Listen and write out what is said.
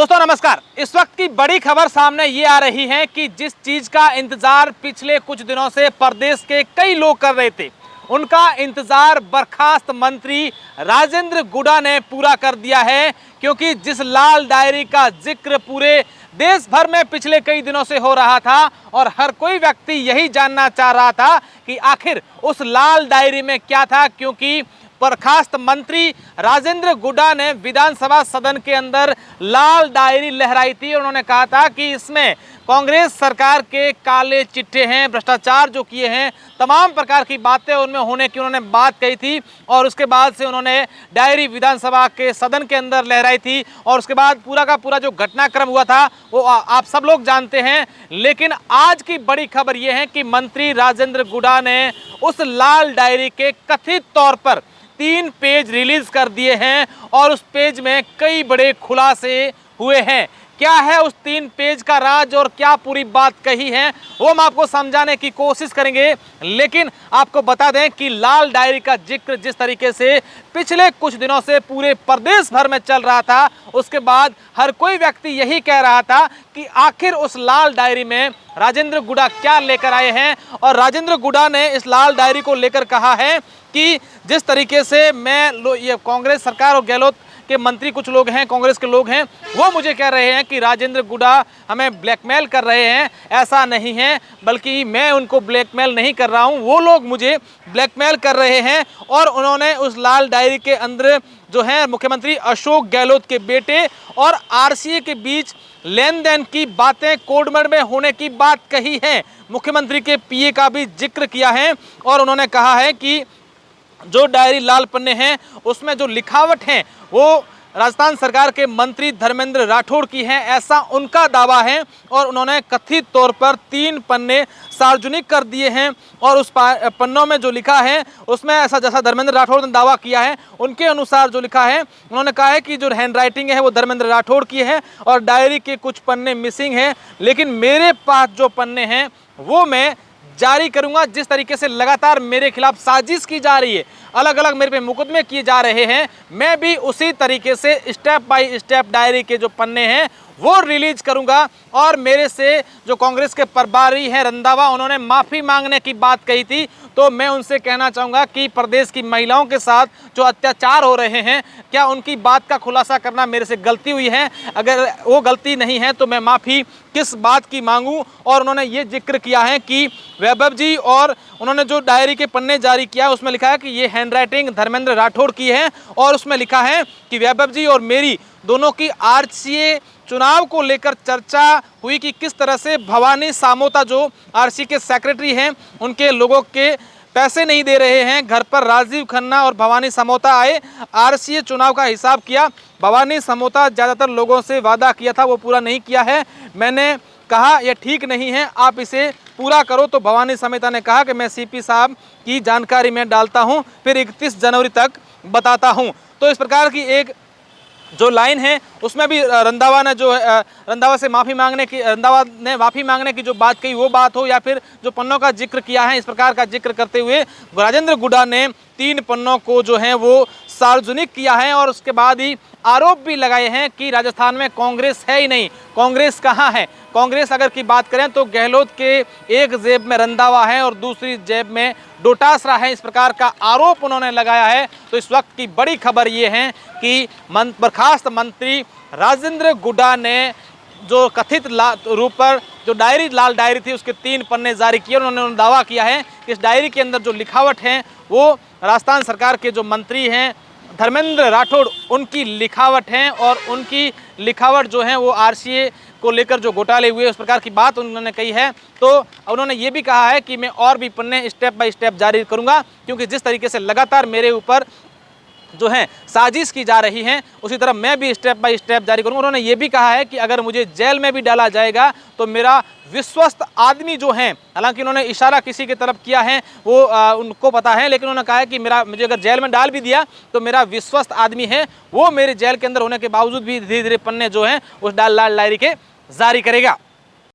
दोस्तों नमस्कार। इस वक्त की बड़ी खबर सामने ये आ रही है कि जिस चीज का इंतजार पिछले कुछ दिनों से प्रदेश के कई लोग कर रहे थे, उनका इंतजार बर्खास्त मंत्री राजेंद्र गुडा ने पूरा कर दिया है। क्योंकि जिस लाल डायरी का जिक्र पूरे देश भर में पिछले कई दिनों से हो रहा था और हर कोई व्यक्ति यही जानना चाह रहा था कि आखिर उस लाल डायरी में क्या था, क्योंकि बर्खास्त मंत्री राजेंद्र गुडा ने विधानसभा सदन के अंदर लाल डायरी लहराई थी। उन्होंने कहा था कि इसमें कांग्रेस सरकार के काले चिट्ठे हैं, भ्रष्टाचार जो किए हैं, तमाम प्रकार की बातें उनमें होने की उन्होंने बात कही थी। और उसके बाद से उन्होंने डायरी विधानसभा के सदन के अंदर लहराई थी और उसके बाद पूरा का पूरा जो घटनाक्रम हुआ था वो आप सब लोग जानते हैं। लेकिन आज की बड़ी खबर यह है कि मंत्री राजेंद्र गुडा ने उस लाल डायरी के कथित तौर पर 3 पेज रिलीज कर दिए हैं और उस पेज में कई बड़े खुलासे हुए हैं। क्या है उस 3 पेज का राज और क्या पूरी बात कही है वो हम आपको समझाने की कोशिश करेंगे। लेकिन आपको बता दें कि लाल डायरी का जिक्र जिस तरीके से पिछले कुछ दिनों से पूरे प्रदेश भर में चल रहा था, उसके बाद हर कोई व्यक्ति यही कह रहा था कि आखिर उस लाल डायरी में राजेंद्र गुडा क्या लेकर आए हैं। और राजेंद्र गुडा ने इस लाल डायरी को लेकर कहा है कि जिस तरीके से ये कांग्रेस सरकार और गहलोत के मंत्री कुछ लोग हैं, कांग्रेस के लोग हैं, वो मुझे कह रहे हैं कि राजेंद्र गुडा हमें ब्लैकमेल कर रहे हैं। ऐसा नहीं है, बल्कि मैं उनको ब्लैकमेल नहीं कर रहा हूं, वो लोग मुझे ब्लैकमेल कर रहे हैं। और उन्होंने उस लाल डायरी के अंदर जो है मुख्यमंत्री अशोक गहलोत के बेटे और आरसीए के बीच लेन देन की बातें कोडमर्ड में होने की बात कही है। मुख्यमंत्री के पीए का भी जिक्र किया है और उन्होंने कहा है कि जो डायरी लाल पन्ने हैं उसमें जो लिखावट है वो राजस्थान सरकार के मंत्री धर्मेंद्र राठौड़ की है, ऐसा उनका दावा है। और उन्होंने कथित तौर पर 3 पन्ने सार्वजनिक कर दिए हैं और उस पन्नों में जो लिखा है उसमें ऐसा जैसा धर्मेंद्र राठौड़ ने दावा किया है उनके अनुसार जो लिखा है, उन्होंने कहा है कि जो हैंड राइटिंग है वो धर्मेंद्र राठौड़ की है और डायरी के कुछ पन्ने मिसिंग हैं। लेकिन मेरे पास जो पन्ने हैं वो मैं जारी करूंगा। जिस तरीके से लगातार मेरे खिलाफ साजिश की जा रही है, अलग अलग मेरे पे मुकदमे किए जा रहे हैं, मैं भी उसी तरीके से स्टेप बाय स्टेप डायरी के जो पन्ने हैं वो रिलीज करूंगा। और मेरे से जो कांग्रेस के प्रभारी हैं रंधावा, उन्होंने माफ़ी मांगने की बात कही थी, तो मैं उनसे कहना चाहूँगा कि प्रदेश की महिलाओं के साथ जो अत्याचार हो रहे हैं, क्या उनकी बात का खुलासा करना मेरे से गलती हुई है? अगर वो गलती नहीं है तो मैं माफ़ी किस बात की मांगूं। और उन्होंने ये जिक्र किया है कि वैभव जी, और उन्होंने जो डायरी के पन्ने जारी किया उसमें लिखा है कि ये हैंडराइटिंग धर्मेंद्र राठौड़ की है और उसमें लिखा है कि वैभव जी और मेरी दोनों की आरसीए चुनाव को लेकर चर्चा हुई कि किस तरह से भवानी सामोता जो आरसीए के सेक्रेटरी हैं, उनके लोगों के पैसे नहीं दे रहे हैं। घर पर राजीव खन्ना और भवानी समोता आए, आरसीए चुनाव का हिसाब किया। भवानी समोता ज़्यादातर लोगों से वादा किया था वो पूरा नहीं किया है। मैंने कहा यह ठीक नहीं है, आप इसे पूरा करो। तो भवानी समेता ने कहा कि मैं सीपी साहब की जानकारी में डालता हूं, फिर 31 जनवरी तक बताता हूं। तो इस प्रकार की एक जो लाइन है उसमें भी रंधावा से माफ़ी मांगने की, रंधावा ने माफ़ी मांगने की जो बात कही वो बात हो, या फिर जो पन्नों का जिक्र किया है, इस प्रकार का जिक्र करते हुए राजेंद्र गुडा ने 3 पन्नों को जो है वो सार्वजनिक किया है। और उसके बाद ही आरोप भी लगाए हैं कि राजस्थान में कांग्रेस है ही नहीं। कांग्रेस कहाँ है? कांग्रेस अगर की बात करें तो गहलोत के एक जेब में रंधावा है और दूसरी जेब में डोटासरा है, इस प्रकार का आरोप उन्होंने लगाया है। तो इस वक्त की बड़ी खबर ये है कि बर्खास्त मंत्री राजेंद्र गुडा ने जो कथित रूप पर जो लाल डायरी थी उसके 3 पन्ने जारी किए। उन्होंने दावा किया है कि इस डायरी के अंदर जो लिखावट है वो राजस्थान सरकार के जो मंत्री हैं धर्मेंद्र राठौड़, उनकी लिखावट है और उनकी लिखावट जो है वो आरसीए को लेकर जो घोटाले हुए उस प्रकार की बात उन्होंने कही है। तो उन्होंने ये भी कहा है कि मैं और भी पन्ने स्टेप बाय स्टेप जारी करूंगा, क्योंकि जिस तरीके से लगातार मेरे ऊपर जो है साजिश की जा रही हैं उसी तरह मैं भी स्टेप बाय स्टेप जारी करूंगा। उन्होंने ये भी कहा है कि अगर मुझे जेल में भी डाला जाएगा तो मेरा विश्वस्त आदमी जो हैं, हालांकि उन्होंने इशारा किसी की तरफ किया है वो उनको पता है, लेकिन उन्होंने कहा है कि मुझे अगर जेल में डाल भी दिया तो मेरा विश्वस्त आदमी है वो मेरे जेल के अंदर होने के बावजूद भी धीरे धीरे पन्ने जो हैं उस लाल डायरी के जारी करेगा।